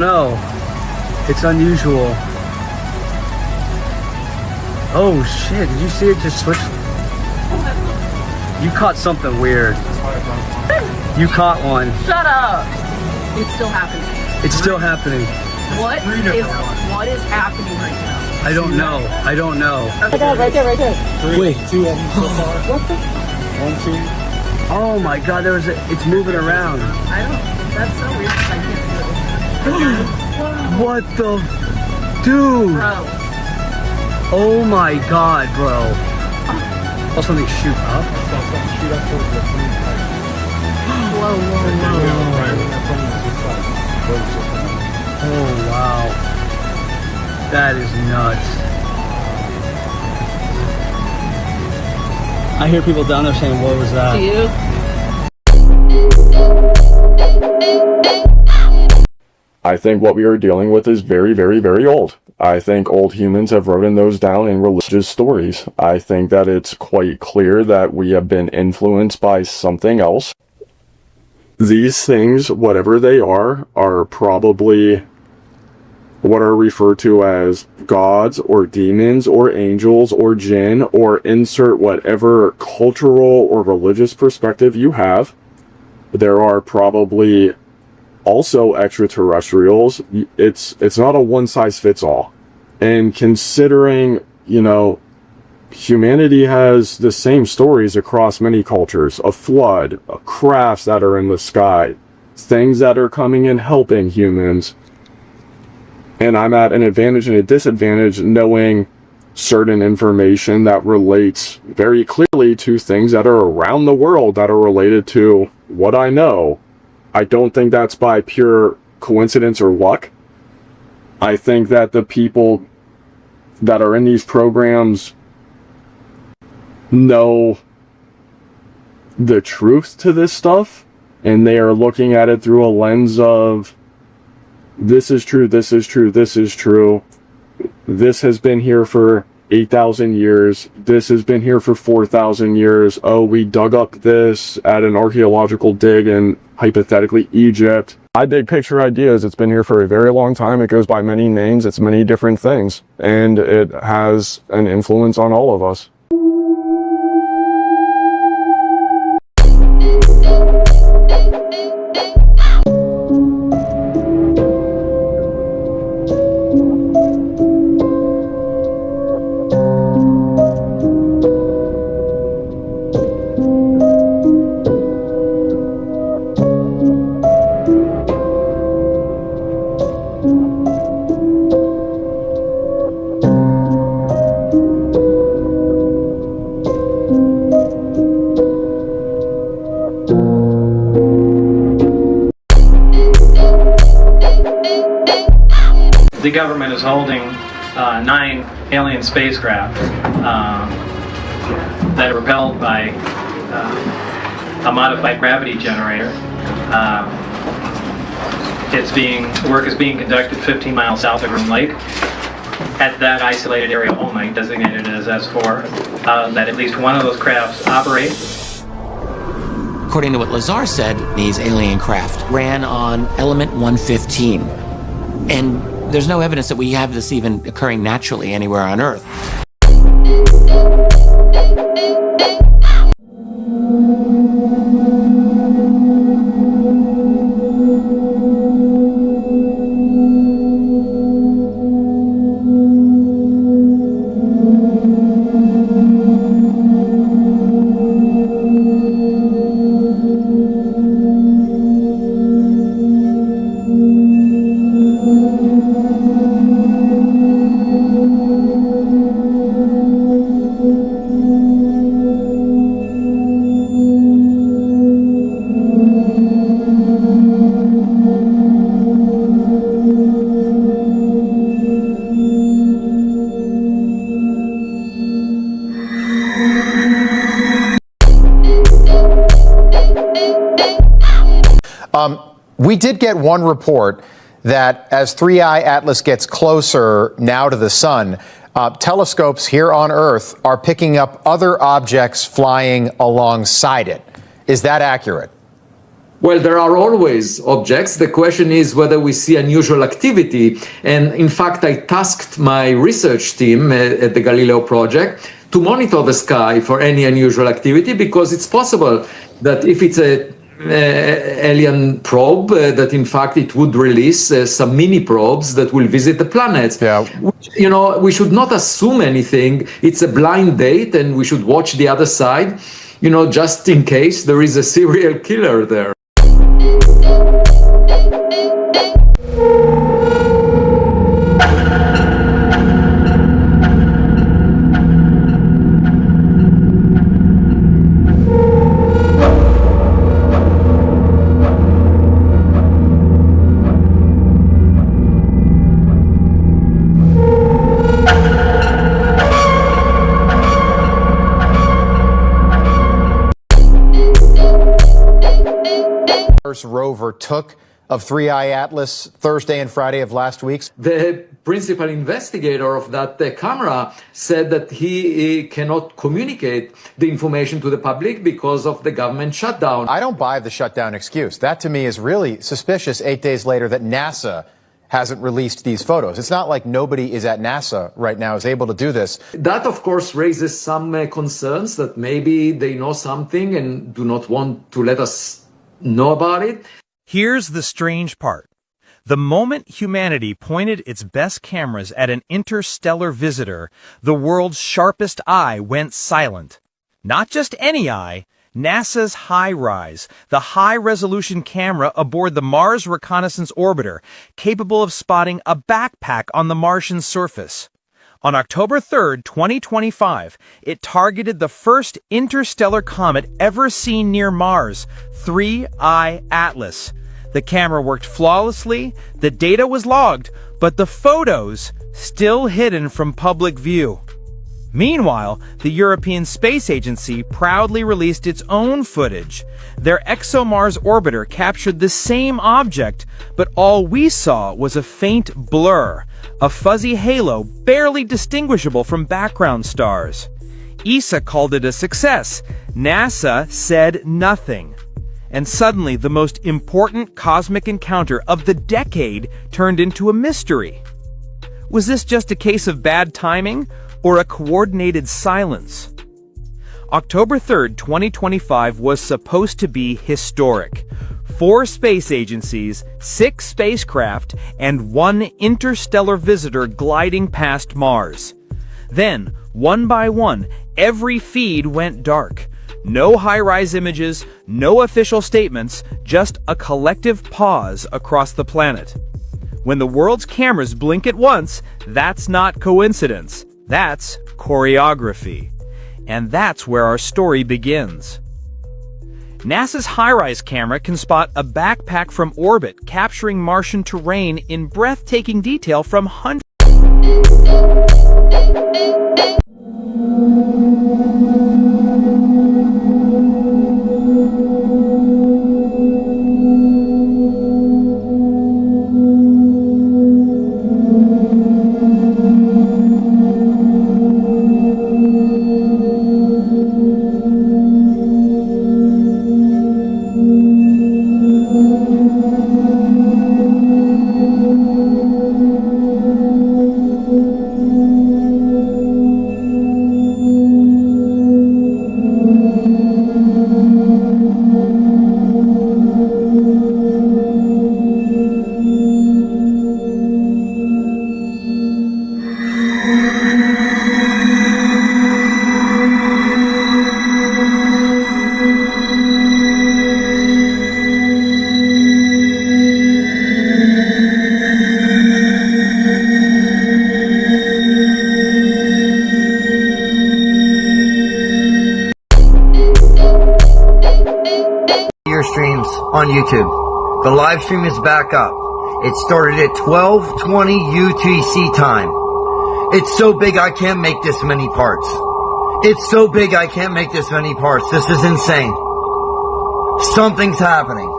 know. It's unusual. Oh shit, did you see it just switch? You caught something weird. You caught one. Shut up. It's still happening. It's still happening. What is happening right now? I don't know. I don't know. Right there. Wait. 2 of them so far. What the? 1, 2. Oh my god, it's moving around. I don't. That's so weird. I can't see it. What the? Dude. Bro. Oh my god, bro. Oh, something shoot up? Shoot up towards the green pipe. Whoa. Right when that plane was inside. Oh wow. That is nuts. I hear people down there saying, what was that? Do you? I think what we are dealing with is very, very, very old. I think old humans have written those down in religious stories. I think that it's quite clear that we have been influenced by something else. These things, whatever they are probably what are referred to as gods or demons or angels or jinn, or insert whatever cultural or religious perspective you have. There are probably also extraterrestrials. It's not a one-size-fits-all. And considering, you know, humanity has the same stories across many cultures: a flood, crafts that are in the sky, things that are coming and helping humans. And I'm at an advantage and a disadvantage knowing certain information that relates very clearly to things that are around the world that are related to what I know. I don't think that's by pure coincidence or luck. I think that the people that are in these programs know the truth to this stuff, and they are looking at it through a lens of, this is true, this is true, this is true. This has been here for 8,000 years. This has been here for 4,000 years. Oh, we dug up this at an archaeological dig in, hypothetically, Egypt. My big picture idea is it's been here for a very long time. It goes by many names. It's many different things. And it has an influence on all of us. The government is holding 9 alien spacecraft that are propelled by a modified gravity generator. Work is being conducted 15 miles south of Groom Lake at that isolated area only, designated as S4, that at least one of those crafts operate. According to what Lazar said, these alien craft ran on element 115. And there's no evidence that we have this even occurring naturally anywhere on Earth. We did get one report that as 3I Atlas gets closer now to the sun, telescopes here on Earth are picking up other objects flying alongside it. Is that accurate? Well, there are always objects. The question is whether we see unusual activity. And in fact, I tasked my research team at the Galileo project to monitor the sky for any unusual activity, because it's possible that if it's a alien probe, that in fact it would release some mini probes that will visit the planets. Yeah. You know, we should not assume anything. It's a blind date, and we should watch the other side, you know, just in case there is a serial killer there. Rover took of 3i Atlas Thursday and Friday of last week. The principal investigator of that camera said that he cannot communicate the information to the public because of the government shutdown. I don't buy the shutdown excuse. That to me is really suspicious 8 days later that NASA hasn't released these photos. It's not like nobody is at NASA right now is able to do this. That, of course, raises some concerns that maybe they know something and do not want to let us know about it. Here's the strange part. The moment humanity pointed its best cameras at an interstellar visitor, the world's sharpest eye went silent. Not just any eye, NASA's HiRISE, the high-resolution camera aboard the Mars Reconnaissance Orbiter, capable of spotting a backpack on the Martian surface. On October 3, 2025, it targeted the first interstellar comet ever seen near Mars, 3I Atlas. The camera worked flawlessly, the data was logged, but the photos still hidden from public view. Meanwhile, the European Space Agency proudly released its own footage. Their ExoMars orbiter captured the same object, but all we saw was a faint blur, a fuzzy halo barely distinguishable from background stars. ESA called it a success. NASA said nothing. And suddenly, the most important cosmic encounter of the decade turned into a mystery. Was this just a case of bad timing, or a coordinated silence? October 3, 2025 was supposed to be historic. 4 space agencies, 6 spacecraft, and 1 interstellar visitor gliding past Mars. Then, one by one, every feed went dark. No high-rise images, no official statements, just a collective pause across the planet. When the world's cameras blink at once, that's not coincidence. That's choreography. And that's where our story begins. NASA's HiRISE camera can spot a backpack from orbit, capturing Martian terrain in breathtaking detail from hundreds. Streams on YouTube. The live stream is back up. It started at 12:20 UTC time. It's so big I can't make this many parts. It's so big I can't make this many parts. This is insane. Something's happening.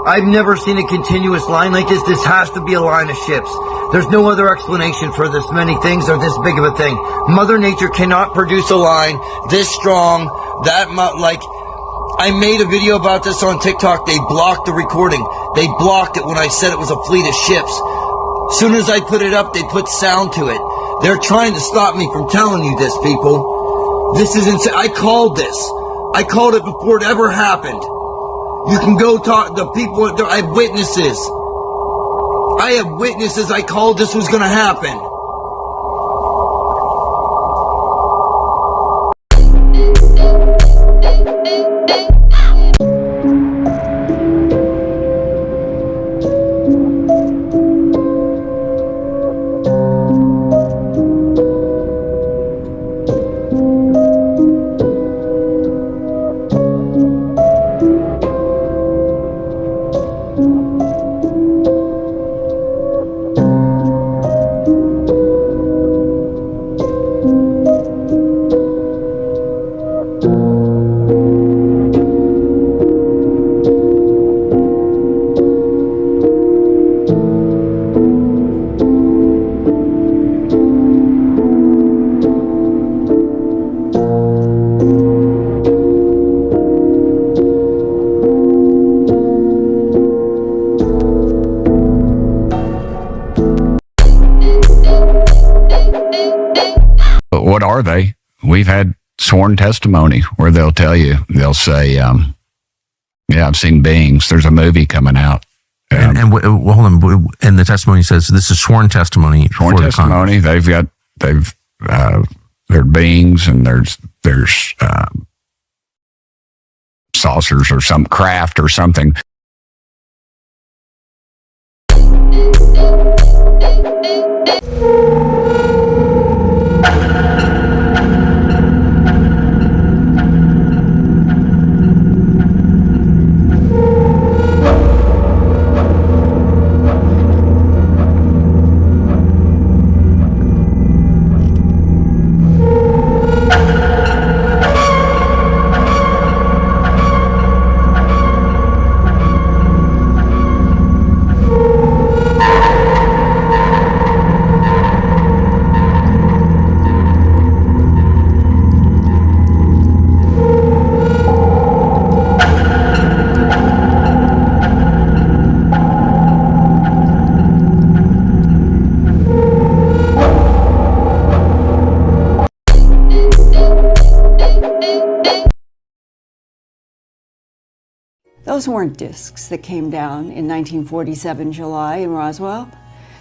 I've never seen a continuous line like this. This has to be a line of ships. There's no other explanation for this many things or this big of a thing. Mother Nature cannot produce a line this strong, that much, like, I made a video about this on TikTok. They blocked the recording. They blocked it when I said it was a fleet of ships. As soon as I put it up, they put sound to it. They're trying to stop me from telling you this, people. This is insane. I called this. I called it before it ever happened. You can go talk the people. I have witnesses. I have witnesses. I called this was going to happen. What are they? We've had sworn testimony where they'll tell you, they'll say, yeah, I've seen beings. There's a movie coming out. Hold on. And the testimony says this is sworn testimony. Sworn testimony. They're beings, and there's saucers or some craft or something. Those weren't discs that came down in 1947 July in Roswell.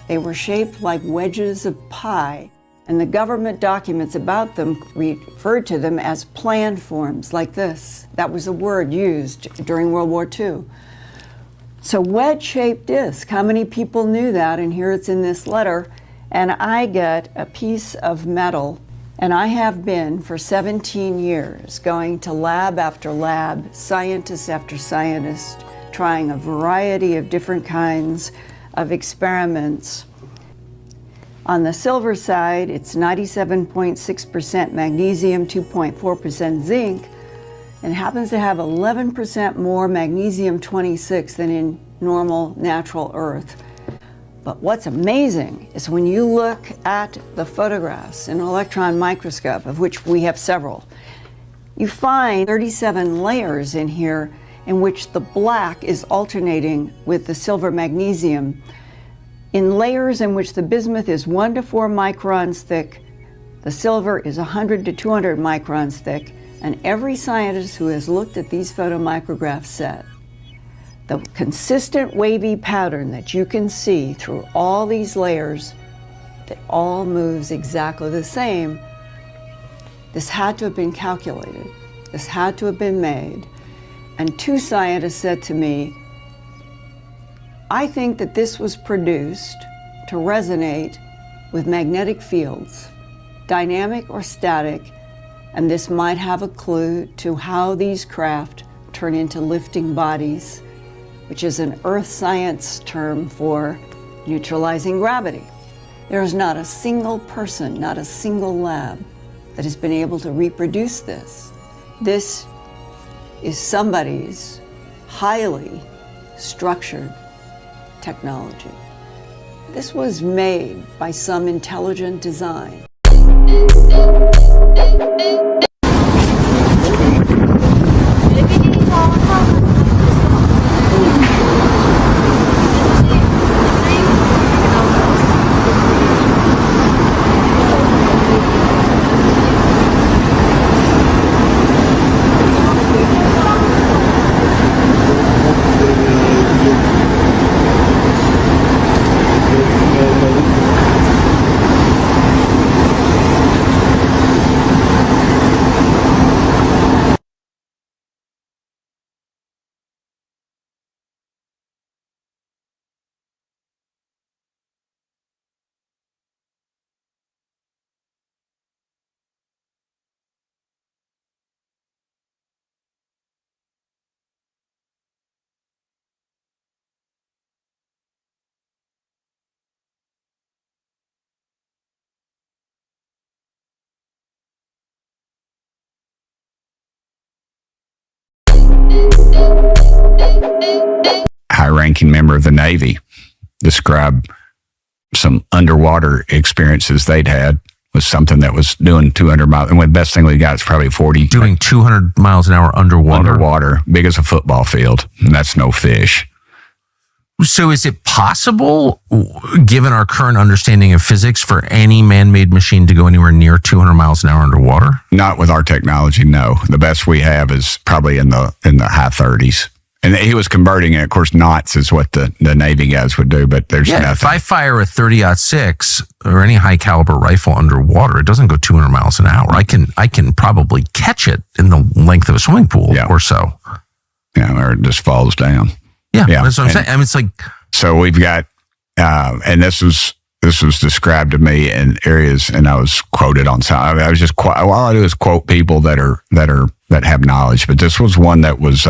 They were shaped like wedges of pie, and the government documents about them referred to them as planforms, like this. That was a word used during World War II. So wedge-shaped disc, how many people knew that? And here it's in this letter. And I get a piece of metal, and I have been for 17 years going to lab after lab, scientist after scientist, trying a variety of different kinds of experiments. On the silver side, it's 97.6% magnesium, 2.4% zinc, and happens to have 11% more magnesium-26 than in normal natural Earth. But what's amazing is when you look at the photographs in an electron microscope, of which we have several, you find 37 layers in here in which the black is alternating with the silver magnesium. In layers in which the bismuth is 1 to 4 microns thick, the silver is 100 to 200 microns thick, and every scientist who has looked at these photomicrographs said, the consistent wavy pattern that you can see through all these layers, that all moves exactly the same. This had to have been calculated. This had to have been made. And two scientists said to me, I think that this was produced to resonate with magnetic fields, dynamic or static, and this might have a clue to how these craft turn into lifting bodies, which is an earth science term for neutralizing gravity. There is not a single person, not a single lab that has been able to reproduce this. This is somebody's highly structured technology. This was made by some intelligent design. If you need help high-ranking member of the Navy described some underwater experiences they'd had with something that was doing 200 miles. And the best thing we got is probably 40. Doing 200 miles an hour underwater? Underwater, big as a football field. And that's no fish. So is it possible, given our current understanding of physics, for any man-made machine to go anywhere near 200 miles an hour underwater? Not with our technology, no. The best we have is probably in the high 30s. And he was converting it. Of course, knots is what the Navy guys would do, but there's nothing. If I fire a 30-06 or any high-caliber rifle underwater, it doesn't go 200 miles an hour. I can probably catch it in the length of a swimming pool or so. Yeah, or it just falls down. Yeah, that's what I'm saying. I mean, it's like, so we've got, and this was described to me in areas, and I was quoted on some. I was just all I do is quote people that have knowledge. But this was one that was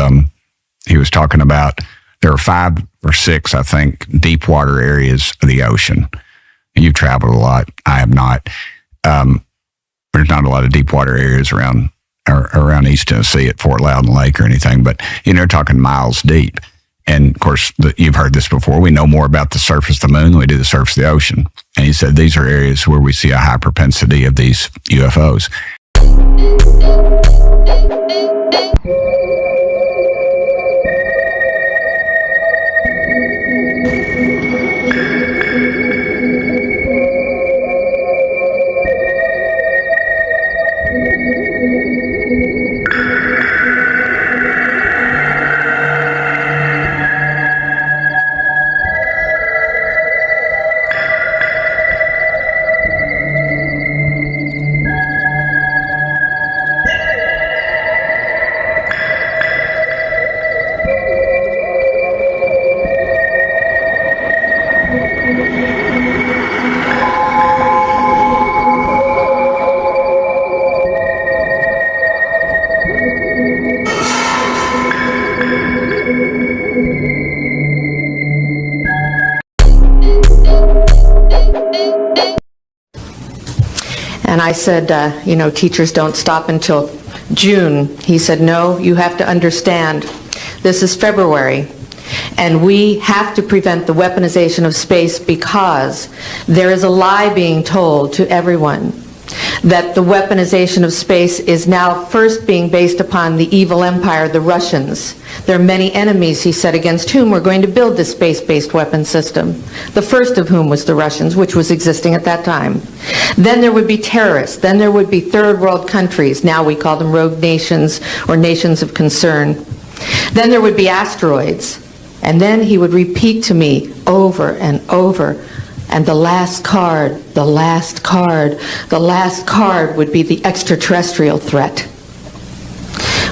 he was talking about. There are 5 or 6, I think, deep water areas of the ocean. And you've traveled a lot. I have not. There's not a lot of deep water areas around East Tennessee at Fort Loudon Lake or anything, but they're talking miles deep. And of course, you've heard this before. We know more about the surface of the moon than we do the surface of the ocean. And he said these are areas where we see a high propensity of these UFOs. And I said, teachers don't stop until June. He said, no, you have to understand, this is February, and we have to prevent the weaponization of space because there is a lie being told to everyone that the weaponization of space is now first being based upon the evil empire, the Russians. There are many enemies, he said, against whom we're going to build this space-based weapon system, the first of whom was the Russians, which was existing at that time. Then there would be terrorists. Then there would be third world countries. Now we call them rogue nations or nations of concern. Then there would be asteroids. And then he would repeat to me over and over, and the last card, the last card, the last card would be the extraterrestrial threat.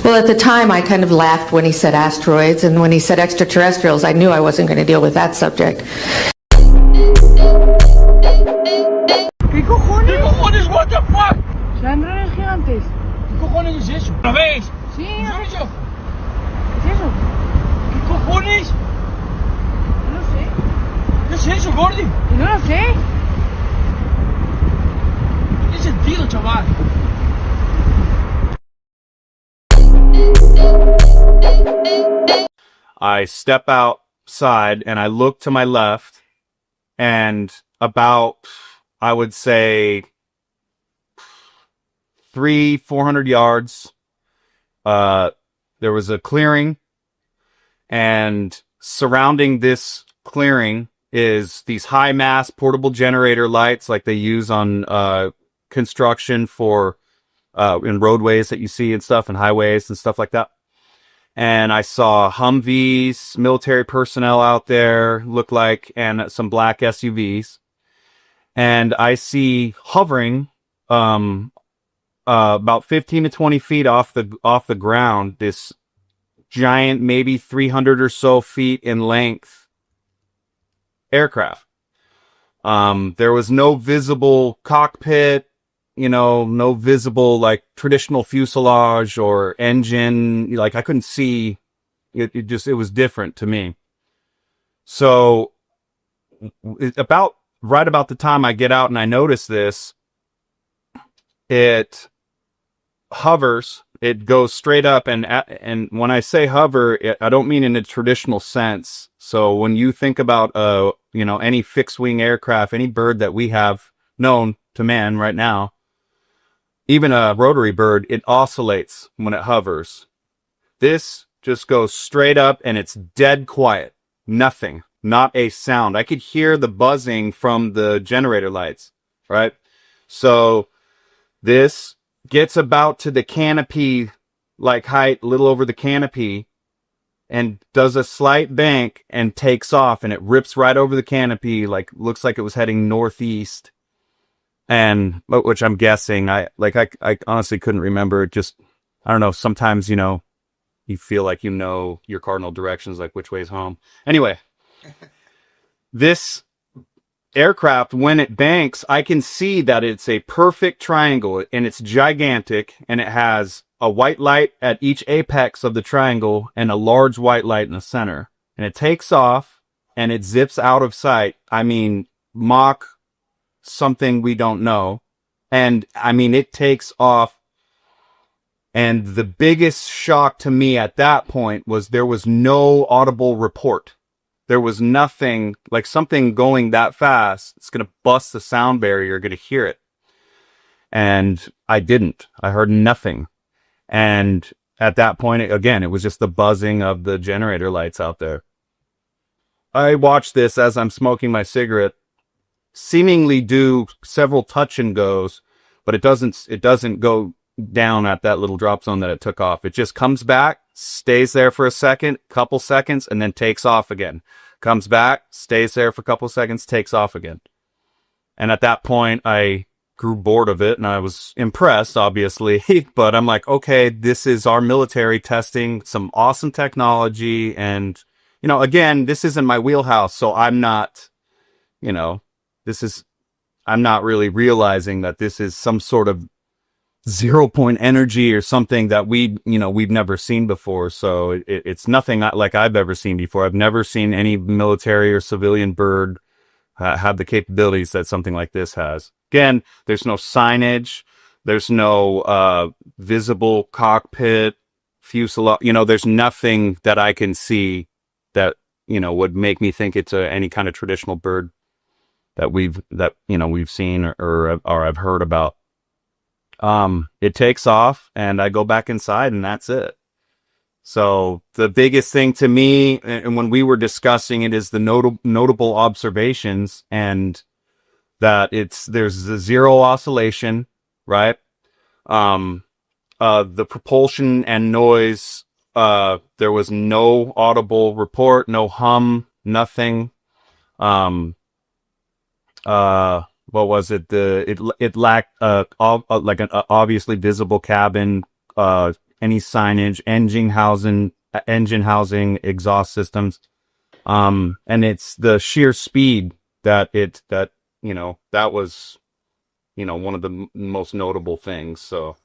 Well, at the time, I kind of laughed when he said asteroids, and when he said extraterrestrials, I knew I wasn't going to deal with that subject. ¿Qué cojones? ¿Qué cojones? What the fuck? Ladrones gigantes. ¿Qué cojones es eso? ¿Lo ves? Sí. ¿Qué es eso? ¿Qué es eso? ¿Qué cojones? No lo sé. ¿Qué es eso, Gordy? No lo sé. No tiene sentido, chaval. I step outside and I look to my left, and about, I would say, 300-400 yards, there was a clearing, and surrounding this clearing is these high mass portable generator lights like they use on construction for in roadways that you see and stuff, and highways and stuff like that. And I saw Humvees, military personnel out there, look like, and some black SUVs. And I see hovering about 15 to 20 feet off the ground, this giant, maybe 300 or so feet in length aircraft. There was no visible cockpit, no visible, like, traditional fuselage or engine. Like, I couldn't see it. It was different to me. So right about the time I get out and I notice this, it hovers it goes straight up, and when I say hover, I don't mean in a traditional sense. So when you think about any fixed wing aircraft, any bird that we have known to man right now, even a rotary bird, it oscillates when it hovers. This just goes straight up and it's dead quiet. Nothing, not a sound. I could hear the buzzing from the generator lights, right? So this gets about to the canopy, like height, a little over the canopy, and does a slight bank and takes off, and it rips right over the canopy, like looks like it was heading northeast. And which I'm guessing, I honestly couldn't remember. Just, I don't know. Sometimes, you feel like your cardinal directions, like which way is home. Anyway, this aircraft, when it banks, I can see that it's a perfect triangle, and it's gigantic, and it has a white light at each apex of the triangle and a large white light in the center. And it takes off and it zips out of sight. I mean, Mach something we don't know. And I mean, it takes off. And the biggest shock to me at that point was there was no audible report. There was nothing, like something going that fast, it's going to bust the sound barrier, you're going to hear it. And I didn't. I heard nothing. And at that point, again, it was just the buzzing of the generator lights out there. I watched this as I'm smoking my cigarette, seemingly do several touch and goes, but it doesn't go down at that little drop zone that it took off. It just comes back, stays there for a second, couple seconds, and then takes off again. Comes back, stays there for a couple seconds, takes off again. And at that point, I grew bored of it, and I was impressed, obviously, but I'm like, okay, this is our military testing some awesome technology, and, again, this isn't my wheelhouse, so I'm not, I'm not really realizing that this is some sort of 0-point energy or something that we've never seen before. So it's nothing like I've ever seen before. I've never seen any military or civilian bird have the capabilities that something like this has. Again, there's no signage. There's no visible cockpit, fuselage. There's nothing that I can see that, would make me think it's any kind of traditional bird that we've seen or I've heard about. It takes off and I go back inside and that's it. So the biggest thing to me, and when we were discussing it, is the notable observations, and that there's the zero oscillation, right? The propulsion and noise, there was no audible report, no hum, nothing. What was it? It lacked like an obviously visible cabin, any signage, engine housing, exhaust systems, and it's the sheer speed that was one of the most notable things. So.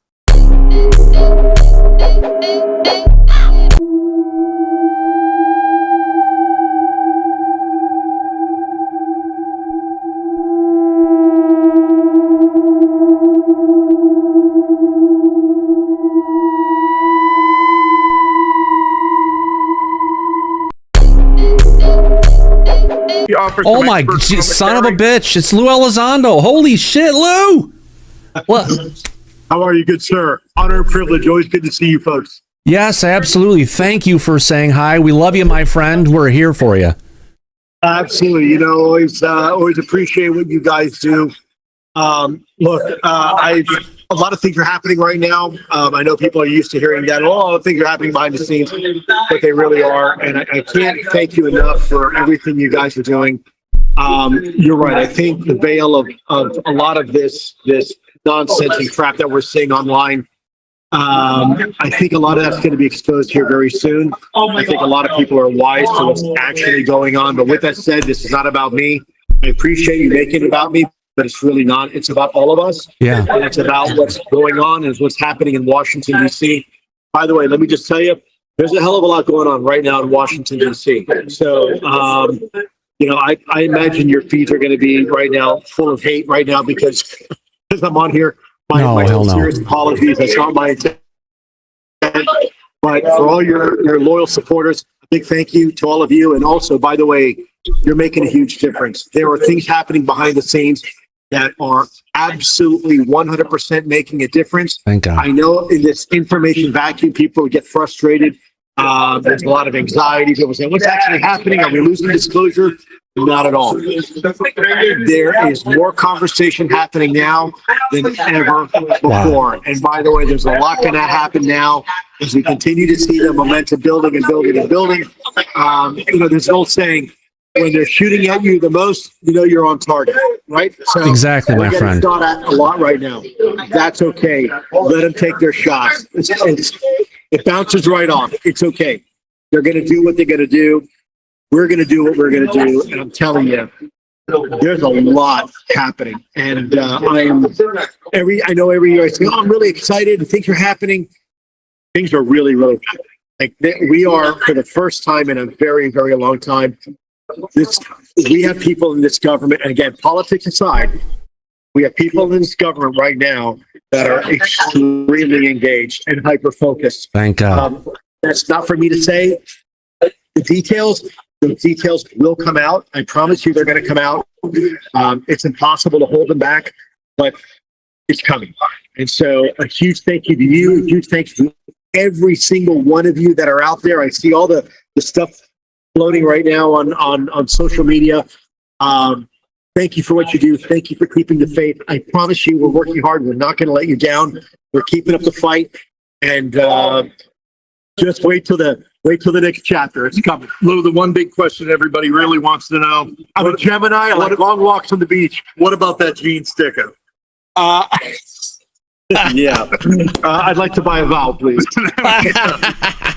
Oh my son of a bitch! It's Lou Elizondo. Holy shit, Lou! What? How are you, good sir? Honor and privilege. Always good to see you folks. Yes, absolutely. Thank you for saying hi. We love you, my friend. We're here for you. Absolutely. Always appreciate what you guys do. Look, a lot of things are happening right now. I know people are used to hearing that. A lot of things are happening behind the scenes, but they really are. And I can't thank you enough for everything you guys are doing. You're right. I think the veil of a lot of this nonsense and crap that we're seeing online, I think a lot of that's going to be exposed here very soon. I think a lot of people are wise to what's actually going on. But with that said, this is not about me. I appreciate you making it about me, but it's really not. It's about all of us. Yeah. And it's about what's going on and what's happening in Washington, D.C. By the way, let me just tell you, there's a hell of a lot going on right now in Washington, D.C. So, I imagine your feeds are going to be right now full of hate right now because I'm on here. My serious apologies. That's not my intent. content. But for all your loyal supporters, a big thank you to all of you. And also, by the way, you're making a huge difference. There are things happening behind the scenes that are absolutely 100% making a difference. Thank God. I know in this information vacuum, people get frustrated. There's a lot of anxiety. People say, what's actually happening? Are we losing disclosure? Not at all. There is more conversation happening now than ever before. Wow. And by the way, there's a lot going to happen now as we continue to see the momentum building and building and building. There's an old saying, when they're shooting at you the most, you're on target, right? So Exactly, my we're getting friend. shot at a lot right now. That's okay. Let them take their shots. It bounces right off. It's okay. They're going to do what they're going to do. We're going to do what we're going to do. And I'm telling you, there's a lot happening. And I know every year I say, I'm really excited and things are happening. Things are really, really happening. Like we are, for the first time in a very, very long time, we have people in this government, and again, politics aside, we have people in this government right now that are extremely engaged and hyper-focused. Thank God. That's not for me to say. The details will come out. I promise you they're going to come out. It's impossible to hold them back, but it's coming. And so a huge thank you to you, a huge thanks to every single one of you that are out there. I see all the stuff floating right now on social media. Thank you for what you do. Thank you for keeping the faith. I promise you, we're working hard. We're not going to let you down. We're keeping up the fight, and just wait till the next chapter. It's coming. Lou, the one big question everybody really wants to know. I'm a Gemini. I like long walks on the beach. What about that jean sticker? Yeah. I'd like to buy a vowel, please.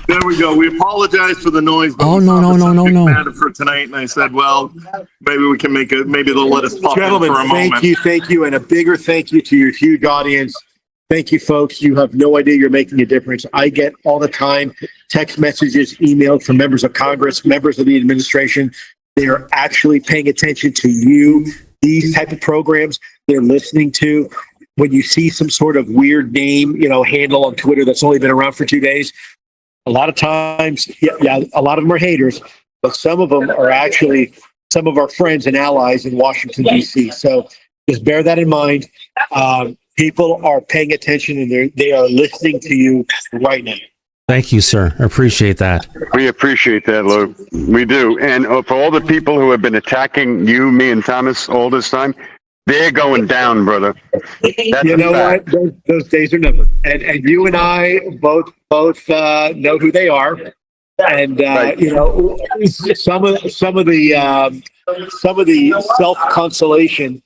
There we go. We apologize for the noise. But Oh, no. Matter for tonight, and I said, well, maybe we can make it. Maybe they'll let us pop Gentlemen, in for a moment. thank you, and a bigger thank you to your huge audience. Thank you, folks. You have no idea you're making a difference. I get all the time text messages, emails from members of Congress, members of the administration. They are actually paying attention to you, these type of programs they're listening to. When you see some sort of weird name, handle on Twitter that's only been around for 2 days, a lot of times, a lot of them are haters, but some of them are actually some of our friends and allies in Washington, D.C. So just bear that in mind. People are paying attention and they are listening to you right now. Thank you, sir. I appreciate that. We appreciate that, Lou. We do. And for all the people who have been attacking you, me, and Thomas all this time, they're going down, brother. That's you know what? Those days are numbered. And you and I both know who they are. And some of the self-consolation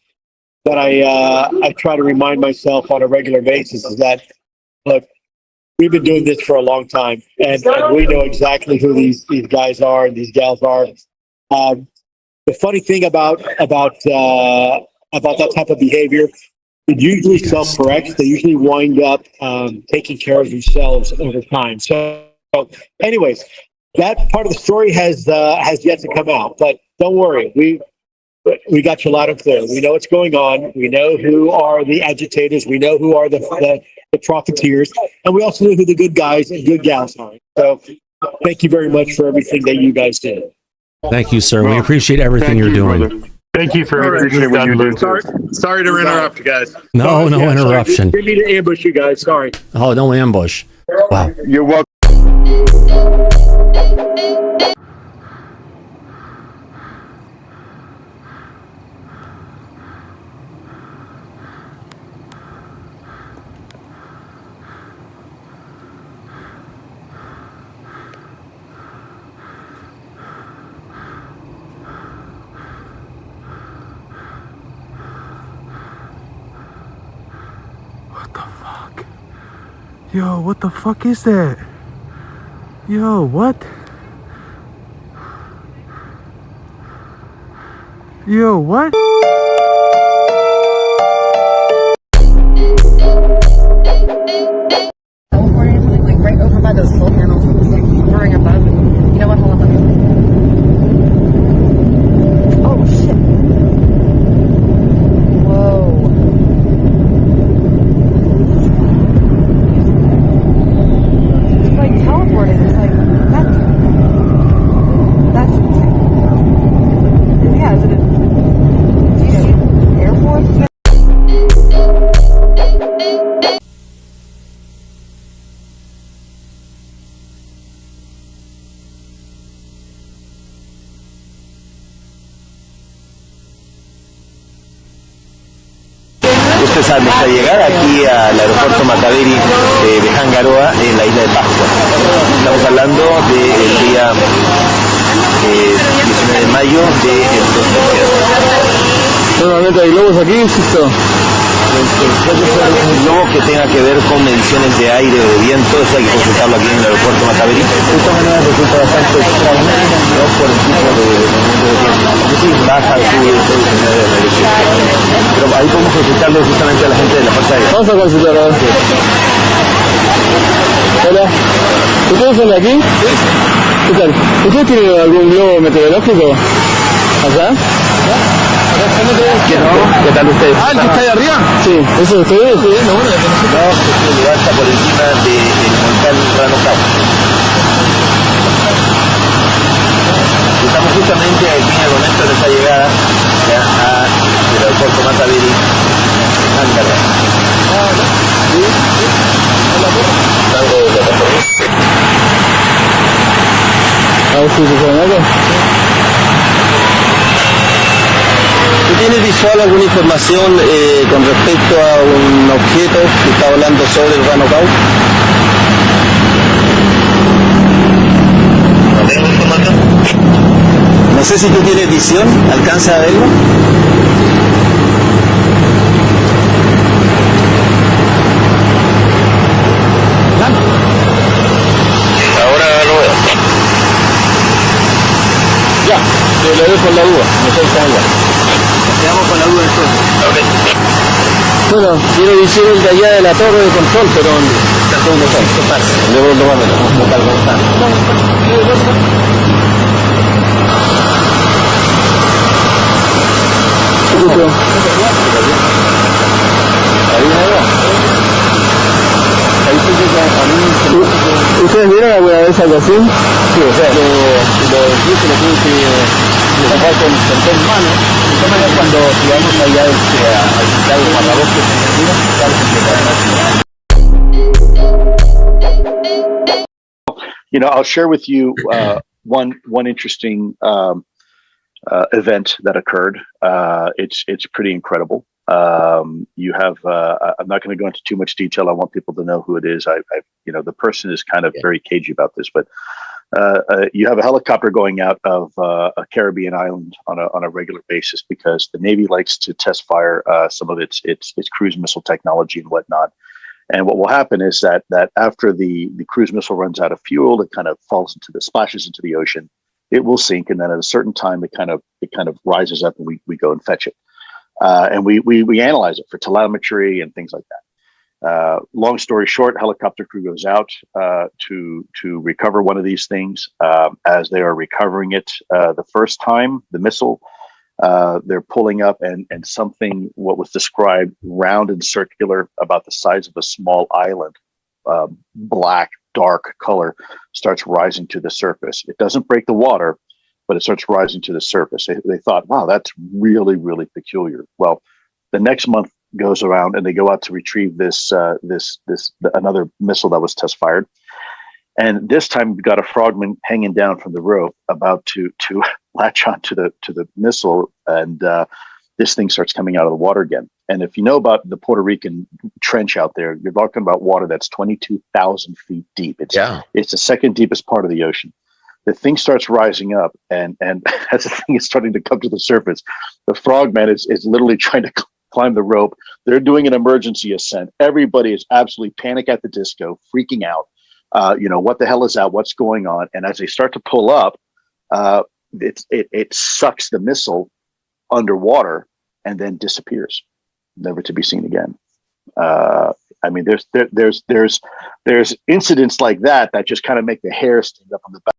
that I try to remind myself on a regular basis is that, look, we've been doing this for a long time, and we know exactly who these guys are and these gals are. The funny thing about that type of behavior, it usually self-corrects. They usually wind up taking care of themselves over time. So, anyways, that part of the story has yet to come out. But don't worry, we got you loud and clear. We know what's going on. We know who are the agitators. We know who are the profiteers, and we also know who the good guys and good gals are. So, thank you very much for everything that you guys did. Thank you, sir. We appreciate everything you're doing. Brother. Thank you for everything what you do. Sorry to interrupt you guys. No interruption. Didn't mean to ambush you guys. Sorry. Oh, no ambush. Wow. You're welcome. Yo, what the fuck is that? Yo, what? Yo, what? Like right over by those solar panels, like hovering above. You know what? Hold on, let me. Oh shit! Whoa! a nuestra llegada aquí al aeropuerto Mataveri de Hangaroa en la isla de Pascua. Estamos hablando del día 19 de mayo del 2007. Normalmente hay globos aquí, insisto. Un globo que tenga que ver con mediciones de aire o de viento, eso hay que consultarlo aquí en el aeropuerto Mataveri. De todas maneras resulta bastante extraño, ¿no? Por el tipo de movimiento que tiene. Porque sí, baja, sube, pero ahí podemos consultarlo justamente a la gente de la Fuerza Aérea. Vamos a consultar ahora. Hola, ¿ustedes son de aquí? ¿Qué tal? ¿Ustedes tienen algún globo meteorológico acá? ¿Qué tal ustedes? Ah, ¿el que está ahí arriba? Sí, ¿eso de ustedes? Sí, no, este lugar está por encima del volcán Ranocao. Estamos justamente aquí en el momento de nuestra llegada ya al aeropuerto Mataveri, Hangaroa. A ver si se saben algo. ¿Tú tienes visual alguna información con respecto a un objeto que está volando sobre el Ranocao? No tengo información. No sé si tú tienes visión, ¿alcanza a verlo? Ahora lo veo. Ya, te lo dejo en la duda, no sé cómo va. Quedamos con la duda entonces. Bueno, quiero decir el de allá de la torre de control, pero está todo mejor. ¿Qué pasa? Luego lo vamos a buscar cómo está. ¿Ustedes vieron alguna vez algo así? Sí, o sea, lo tuve que tapar con dos manos. De todas maneras, cuando llegamos allá al ciudad de Guadalajara, You know, I'll share with you one interesting event that occurred. It's pretty incredible. You have I'm not going to go into too much detail. I want people to know who it is. You know, the person is kind of very cagey about this, but you have a helicopter going out of a Caribbean island on a regular basis because the Navy likes to test fire some of its cruise missile technology and whatnot. And what will happen is that after the cruise missile runs out of fuel, it kind of splashes into the ocean. It will sink, and then at a certain time, it kind of rises up, and we go and fetch it, and we analyze it for telemetry and things like that. Long story short, helicopter crew goes out to recover one of these things. As they are recovering it, the first time, the missile, they're pulling up and something, what was described, round and circular, about the size of a small island, black, dark color, starts rising to the surface. It doesn't break the water, but it starts rising to the surface. They thought, wow, that's really, really peculiar. Well, the next month goes around and they go out to retrieve this another missile that was test fired. And this time we've got a frogman hanging down from the rope, about to latch onto the missile, and this thing starts coming out of the water again. And if you know about the Puerto Rican trench out there, you're talking about water that's 22,000 feet deep. It's the second deepest part of the ocean. The thing starts rising up, and as the thing is starting to come to the surface, the frogman is literally trying to climb the rope. They're doing an emergency ascent. Everybody is absolutely panic at the disco, freaking out. You know, what the hell is that? What's going on? And as they start to pull up, it sucks the missile underwater and then disappears, never to be seen again. I mean, there's incidents like that just kind of make the hair stand up on the back.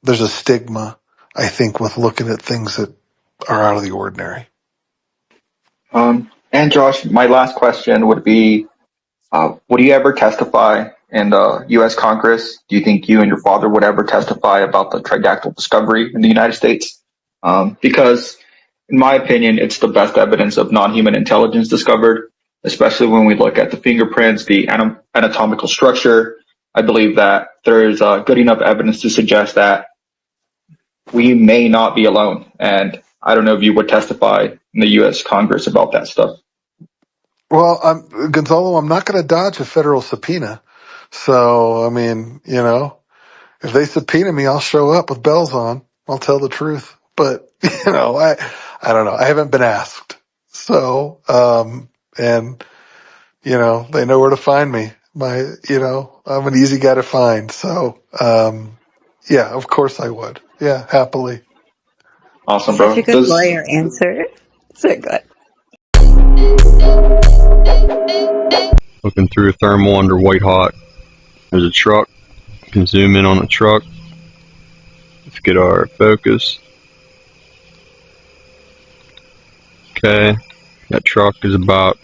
There's a stigma, I think, with looking at things that are out of the ordinary. And Josh, my last question would be, would you ever testify in the U.S. Congress? Do you think you and your father would ever testify about the tridactyl discovery in the United States? Because, in my opinion, it's the best evidence of non-human intelligence discovered, especially when we look at the fingerprints, the anatomical structure. I believe that there is good enough evidence to suggest that we may not be alone. And I don't know if you would testify in the U.S. Congress about that stuff. Well, Gonzalo, I'm not going to dodge a federal subpoena. So, I mean, you know, if they subpoena me, I'll show up with bells on. I'll tell the truth. But, you know, I don't know. I haven't been asked. So, and, you know, they know where to find me. You know, I'm an easy guy to find. So, yeah, of course I would. Yeah, happily. Awesome, bro. Such a good lawyer answer. So good. Looking through a thermal under white hot. There's a truck. You can zoom in on the truck. Let's get our focus. Okay, that truck is about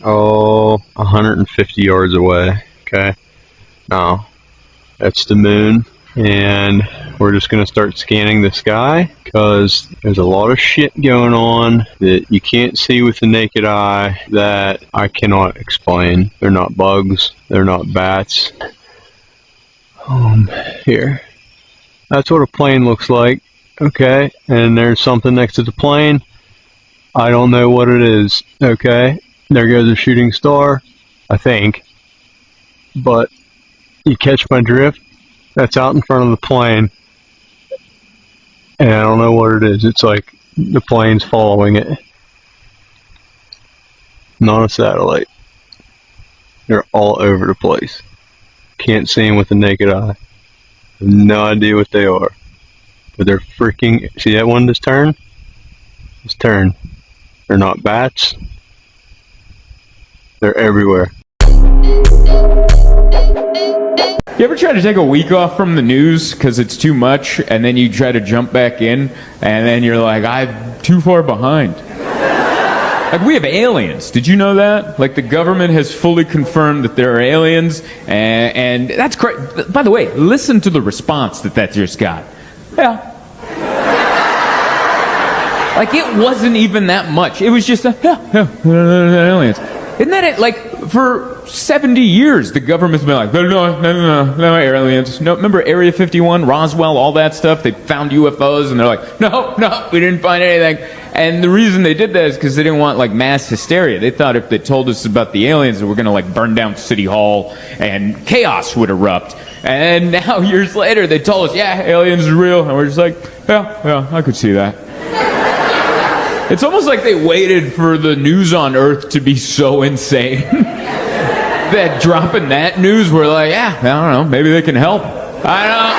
150 yards away. Okay, now that's the moon, and we're just gonna start scanning the sky because there's a lot of shit going on that you can't see with the naked eye that I cannot explain. They're not bugs, they're not bats. Here, that's what a plane looks like. Okay, and there's something next to the plane. I don't know what it is. Okay, there goes a shooting star, I think. But you catch my drift? That's out in front of the plane. And I don't know what it is. It's like the plane's following it. Not a satellite. They're all over the place. Can't see them with the naked eye. Have no idea what they are. But they're freaking... See that one just turned? Just turned. They're not bats. They're everywhere. You ever try to take a week off from the news because it's too much, and then you try to jump back in, and then you're like, I'm too far behind. Like, we have aliens. Did you know that? Like, the government has fully confirmed that there are aliens, and that's great. By the way, listen to the response that just got. Yeah. Like, it wasn't even that much. It was just aliens. Isn't that it? Like, for 70 years, the government's been like, no aliens. No, remember Area 51, Roswell, all that stuff? They found UFOs, and they're like, no, we didn't find anything. And the reason they did that is because they didn't want, like, mass hysteria. They thought if they told us about the aliens, that we're going to, like, burn down City Hall, and chaos would erupt. And now, years later, they told us, yeah, aliens are real. And we're just like, yeah, I could see that. It's almost like they waited for the news on Earth to be so insane that dropping that news, we're like, yeah, I don't know, maybe they can help. I don't know.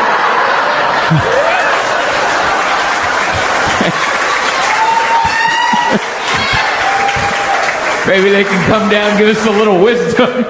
Maybe they can come down and give us a little wisdom.